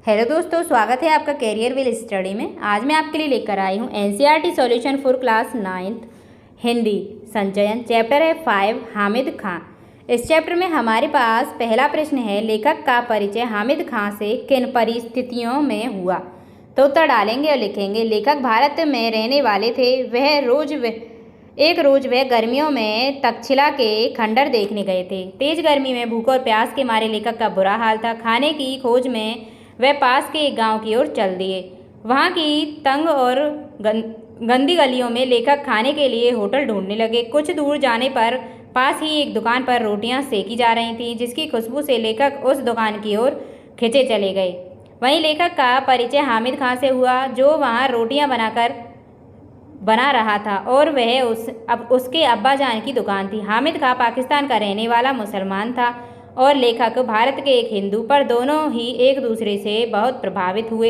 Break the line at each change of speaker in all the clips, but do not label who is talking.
Hello दोस्तों, स्वागत है आपका कैरियर विल स्टडी में। आज मैं आपके लिए लेकर आई हूँ NCERT solution for class 9th Hindi संचयन। चैप्टर है 5 हामिद खां। इस चैप्टर में हमारे पास पहला प्रश्न है, लेखक का परिचय हामिद खां से किन परिस्थितियों में हुआ। तो उत्तर डालेंगे और लिखेंगे। लेखक भारत में रहने वाले थे। एक रोज वह गर्मियों में तक्षशिला के खंडहर देखने गए थे। तेज गर्मी में भूख और प्यास के मारे लेखक का बुरा हाल था। खाने की खोज में वह पास के एक गांव की ओर चल दिए। वहां की तंग और गंदी गलियों में लेखक खाने के लिए होटल ढूंढने लगे। कुछ दूर जाने पर पास ही एक दुकान पर रोटियां सेकी जा रही थीं, जिसकी खुशबू से लेखक उस दुकान की ओर खिंचे चले गए। वहीं लेखक का परिचय हामिद खां से हुआ, जो वहां रोटियां बना रहा था और वह उसके अब्बा जान की दुकान थी। हामिद खां पाकिस्तान का रहने वाला मुसलमान था और लेखक भारत के एक हिंदू, पर दोनों ही एक दूसरे से बहुत प्रभावित हुए।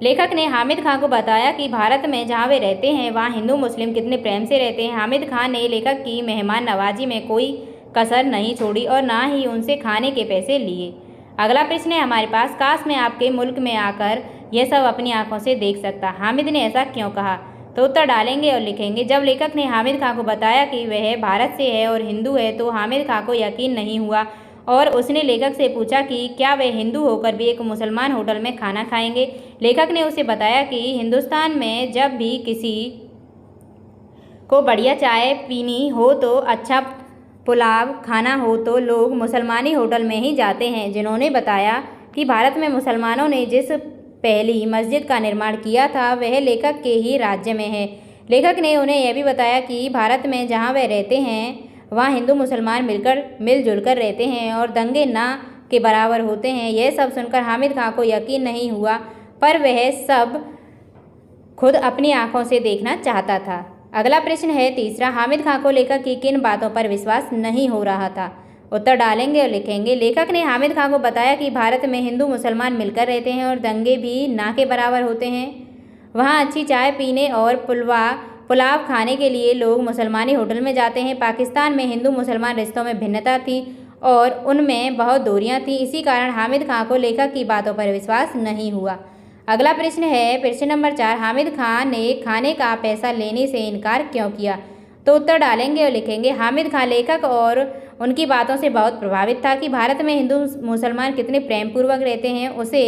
लेखक ने हामिद खां को बताया कि भारत में जहां वे रहते हैं वहां हिंदू मुस्लिम कितने प्रेम से रहते हैं। हामिद खां ने लेखक की मेहमान नवाजी में कोई कसर नहीं छोड़ी और ना ही उनसे खाने के पैसे लिए। अगला प्रश्न है हमारे पास, काश मैं आपके मुल्क में आकर यह सब अपनी आंखों से देख सकता। हामिद ने ऐसा क्यों कहा। तो उत्तर डालेंगे और लिखेंगे। जब लेखक ने हामिद खां को बताया कि वह भारत से है और हिंदू है, तो हामिद खां को यकीन नहीं हुआ और उसने लेखक से पूछा कि क्या वह हिंदू होकर भी एक मुसलमान होटल में खाना खाएंगे। लेखक ने उसे बताया कि हिंदुस्तान में जब भी किसी को बढ़िया चाय पीनी हो तो अच्छा पुलाव खाना हो तो लोग मुसलमानी होटल में ही जाते हैं। जिन्होंने बताया कि भारत में मुसलमानों ने जिस पहली मस्जिद का निर्माण किया था वह लेखक के ही राज्य में है। लेखक ने उन्हें यह भी बताया कि भारत में जहां वह रहते हैं वहां हिंदू मुसलमान मिलजुल कर रहते हैं और दंगे ना के बराबर होते हैं। यह सब सुनकर हामिद खां को यकीन नहीं हुआ, पर वह सब खुद अपनी आंखों से देखना चाहता था। अगला प्रश्न है तीसरा, हामिद खां को लेखक की किन बातों पर विश्वास नहीं हो रहा था। उत्तर डालेंगे और लिखेंगे। लेखक ने हामिद खां को बताया कि भारत में हिंदू मुसलमान मिलकर रहते हैं और दंगे भी ना के बराबर होते हैं। वहाँ अच्छी चाय पीने और पुलाव खाने के लिए लोग मुसलमानी होटल में जाते हैं। पाकिस्तान में हिंदू मुसलमान रिश्तों में भिन्नता थी और उनमें बहुत दूरियां थीं। इसी कारण हामिद खां को लेखक की बातों पर विश्वास नहीं हुआ। अगला प्रश्न है प्रश्न नंबर 4, हामिद खां ने खाने का पैसा लेने से इनकार क्यों किया। तो उत्तर डालेंगे और लिखेंगे। हामिद खां लेखक और उनकी बातों से बहुत प्रभावित था कि भारत में हिंदू मुसलमान कितने प्रेम पूर्वक रहते हैं। उसे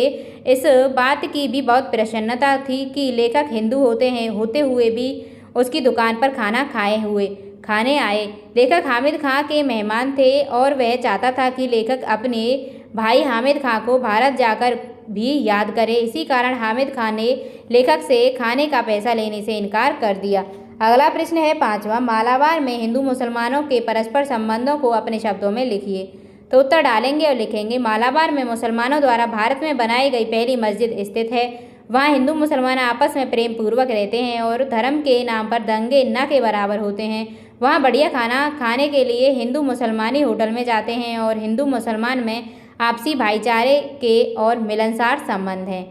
इस बात की भी बहुत प्रसन्नता थी कि लेखक हिंदू होते हुए भी उसकी दुकान पर खाने आए। लेखक हामिद खां के मेहमान थे और वह चाहता था कि लेखक अपने भाई हामिद खां को भारत जाकर भी याद करे। इसी कारण हामिद खां ने लेखक से खाने का पैसा लेने से इनकार कर दिया। अगला प्रश्न है 5वां, मालाबार में हिंदू मुसलमानों के परस्पर संबंधों को अपने शब्दों में लिखिए। तो उत्तर डालेंगे और लिखेंगे। मालाबार में मुसलमानों द्वारा भारत में बनाई गई पहली मस्जिद स्थित है। वहाँ हिंदू मुसलमान आपस में प्रेम पूर्वक रहते हैं और धर्म के नाम पर दंगे न के बराबर होते हैं। वहाँ बढ़िया खाना खाने के लिए हिंदू मुसलमानी होटल में जाते हैं और हिंदू मुसलमान में आपसी भाईचारे के और मिलनसार संबंध हैं।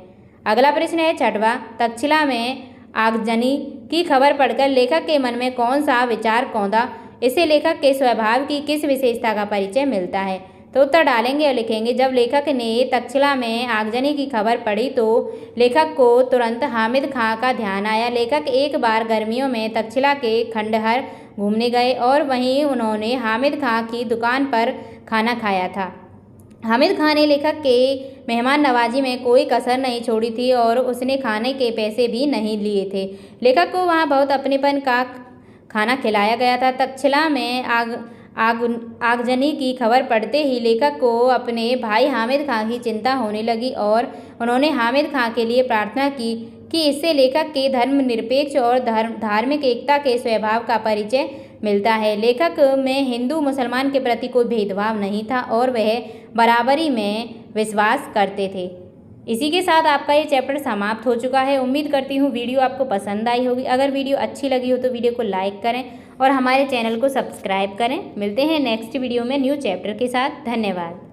अगला प्रश्न है 6वां, तक्षशिला में आगजनी की खबर पढ़कर लेखक के मन में कौन सा विचार कौंधा। इससे लेखक के स्वभाव की किस विशेषता का परिचय मिलता है। तो उत्तर डालेंगे और लिखेंगे। जब लेखक ने तक्षशिला में आगजनी की खबर पढ़ी तो लेखक को तुरंत हामिद खां का ध्यान आया। लेखक एक बार गर्मियों में तक्षशिला के खंडहर घूमने गए और वहीं उन्होंने हामिद खां की दुकान पर खाना खाया था। हामिद खां ने लेखक के मेहमान नवाजी में कोई कसर नहीं छोड़ी थी और उसने खाने के पैसे भी नहीं लिए थे। लेखक को वहाँ बहुत अपनेपन का खाना खिलाया गया था। तक्षशिला में आगजनी की खबर पढ़ते ही लेखक को अपने भाई हामिद खां की चिंता होने लगी और उन्होंने हामिद खां के लिए प्रार्थना की कि इससे लेखक के धर्मनिरपेक्ष और धार्मिक एकता के स्वभाव का परिचय मिलता है। लेखक में हिंदू मुसलमान के प्रति कोई भेदभाव नहीं था और वह बराबरी में विश्वास करते थे। इसी के साथ आपका ये चैप्टर समाप्त हो चुका है। उम्मीद करती हूँ वीडियो आपको पसंद आई होगी। अगर वीडियो अच्छी लगी हो तो वीडियो को लाइक करें और हमारे चैनल को सब्सक्राइब करें। मिलते हैं नेक्स्ट वीडियो में न्यू चैप्टर के साथ। धन्यवाद।